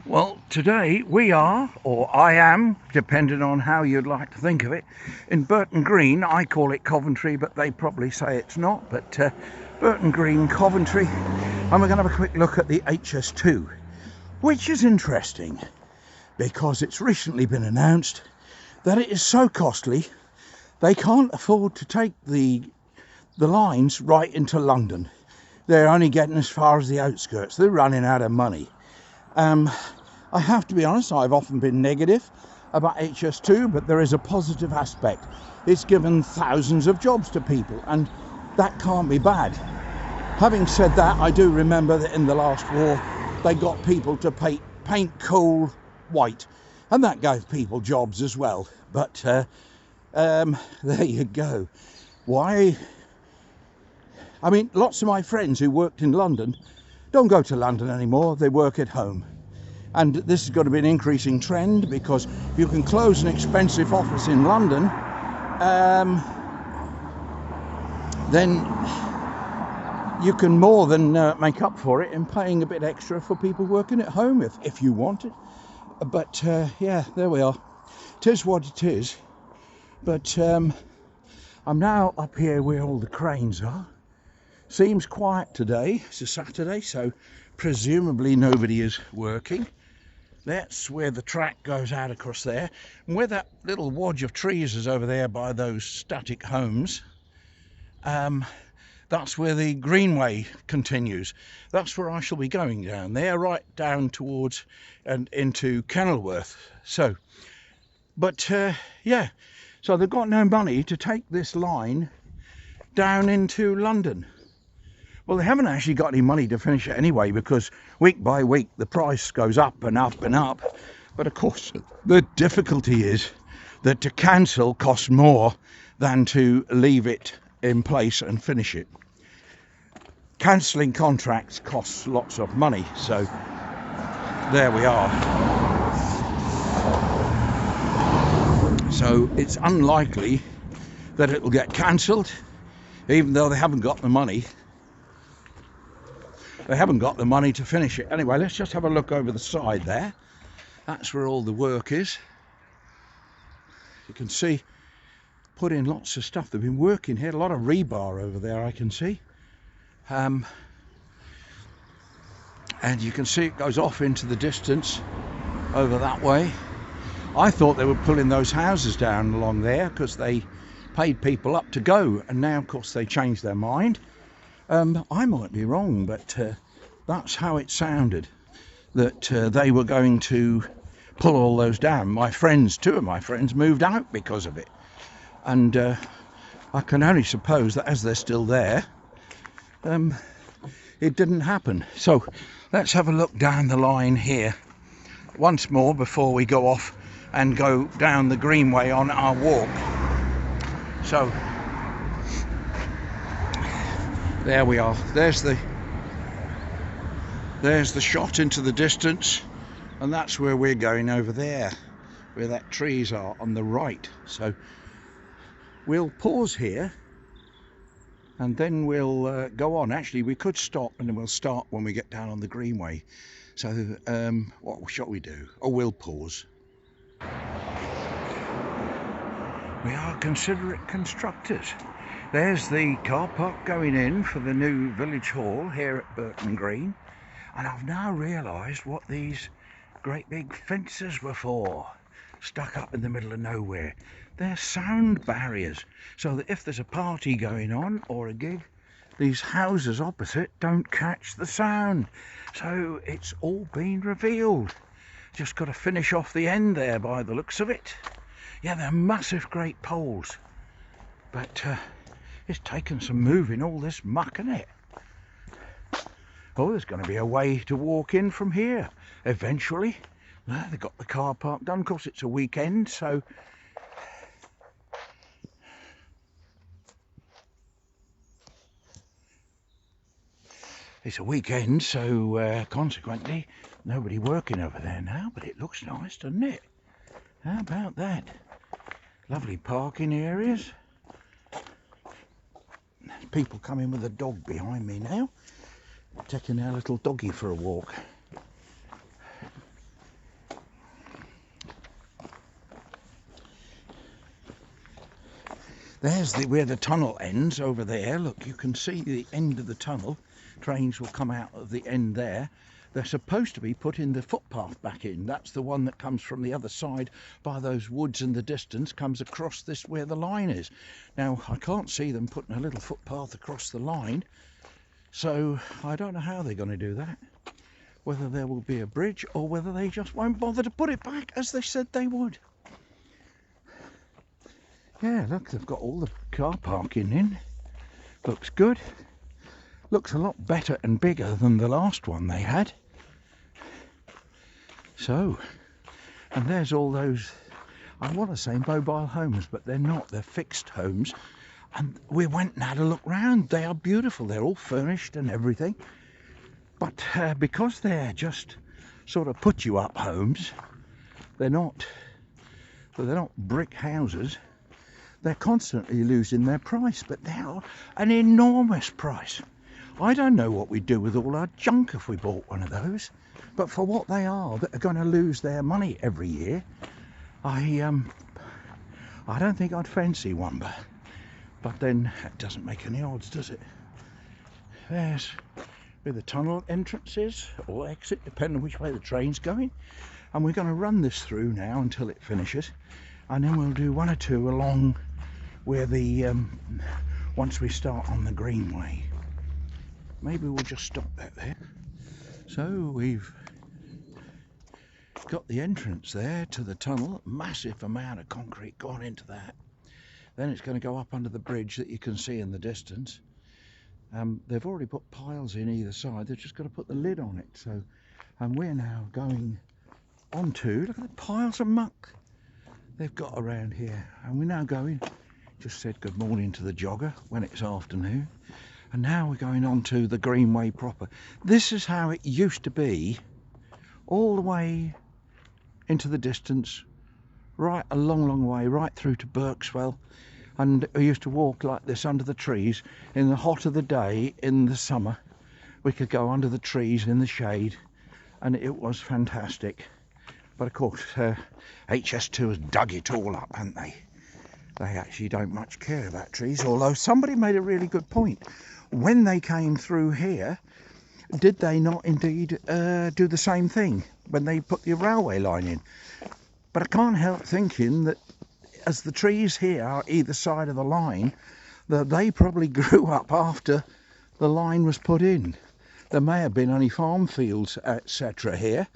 Well, today we are, or I am, depending on how you'd like to think of it, in Burton Green. I call it Coventry, but they probably say it's not. But Burton Green, Coventry, and we're going to have a quick look at the HS2, which is interesting because it's recently been announced that it is so costly they can't afford to take the lines right into London. They're only getting as far as the outskirts. They're running out of money. I have to be honest, I've often been negative about HS2, but there is a positive aspect. It's given thousands of jobs to people, and that can't be bad. Having said that, I do remember that in the last war, they got people to paint coal white, and that gave people jobs as well. But there you go. Why? I mean, lots of my friends who worked in London don't go to London anymore. They work at home. And this is going to be an increasing trend, because if you can close an expensive office in London, then you can more than make up for it in paying a bit extra for people working at home if you want it. But yeah, there we are. It is what it is. But I'm now up here where all the cranes are. Seems quiet today. It's a Saturday, so presumably nobody is working. That's where the track goes out across there, and where that little wodge of trees is over there by those static homes, that's where the Greenway continues. That's where I shall be going down there, right down towards and into Kenilworth. So, but yeah, so they've got no money to take this line down into London. Well, they haven't actually got any money to finish it anyway, because week by week the price goes up and up and up. But of course, the difficulty is that to cancel costs more than to leave it in place and finish it. Cancelling contracts costs lots of money, so there we are. So it's unlikely that it will get cancelled, even though they haven't got the money. They haven't got the money to finish it. Anyway, let's just have a look over the side there. That's where all the work is. You can see, put in lots of stuff. They've been working here. A lot of rebar over there, I can see. And you can see it goes off into the distance over that way. I thought they were pulling those houses down along there because they paid people up to go. And now, of course, they changed their mind. I might be wrong, but that's how it sounded, that they were going to pull all those down. My friends, two of my friends, moved out because of it. And I can only suppose that as they're still there, it didn't happen. So let's have a look down the line here once more before we go off and go down the Greenway on our walk. So there we are. There's the shot into the distance, and that's where we're going, over there, where that trees are on the right. So we'll pause here and then we'll go on. Actually, we could stop and then we'll start when we get down on the Greenway. So what shall we do? Oh, we'll pause. We are considerate constructors. There's the car park going in for the new village hall here at Burton Green. And I've now realised what these great big fences were for, stuck up in the middle of nowhere. They're sound barriers, so that if there's a party going on or a gig, these houses opposite don't catch the sound. So it's all been revealed. Just got to finish off the end there by the looks of it. Yeah, they're massive great poles. But it's taken some moving, all this muck in it. Oh, there's going to be a way to walk in from here eventually. No, they've got the car park done. Of course, it's a weekend, so consequently nobody working over there now. But it looks nice, doesn't it? How about that? Lovely parking areas. There's people coming with a dog behind me now, taking our little doggy for a walk. There's where the tunnel ends over there. Look, you can see the end of the tunnel. Trains will come out of the end there. They're supposed to be putting the footpath back in. That's the one that comes from the other side by those woods in the distance, comes across this where the line is. Now, I can't see them putting a little footpath across the line, so I don't know how they're going to do that. Whether there will be a bridge or whether they just won't bother to put it back as they said they would. Yeah, look, they've got all the car parking in. Looks good. Looks a lot better and bigger than the last one they had. So, and there's all those, I want to say mobile homes, but they're not, they're fixed homes. And we went and had a look round. They are beautiful, they're all furnished and everything. But because they're just sort of put you up homes, they're not brick houses. They're constantly losing their price, but they are an enormous price. I don't know what we'd do with all our junk if we bought one of those, but for what they are, that are going to lose their money every year, I don't think I'd fancy one. But then it doesn't make any odds, does it? There's where the tunnel entrance is, or exit, depending on which way the train's going. And we're going to run this through now until it finishes, and then we'll do one or two along where the once we start on the Greenway. Maybe we'll just stop that there. So we've got the entrance there to the tunnel, massive amount of concrete gone into that. Then it's going to go up under the bridge that you can see in the distance. They've already put piles in either side, they've just got to put the lid on it. So, and we're now going onto, look at the piles of muck they've got around here. And we're now going, just said good morning to the jogger when it's afternoon. And now we're going on to the Greenway proper. This is how it used to be, all the way into the distance, right a long way, right through to Berkswell. And we used to walk like this under the trees in the hot of the day in the summer. We could go under the trees in the shade, and it was fantastic. But of course, HS2 has dug it all up, haven't they? They actually don't much care about trees, although somebody made a really good point. When they came through here, did they not indeed do the same thing when they put the railway line in? But I can't help thinking that as the trees here are either side of the line, that they probably grew up after the line was put in. There may have been only farm fields, etc. here,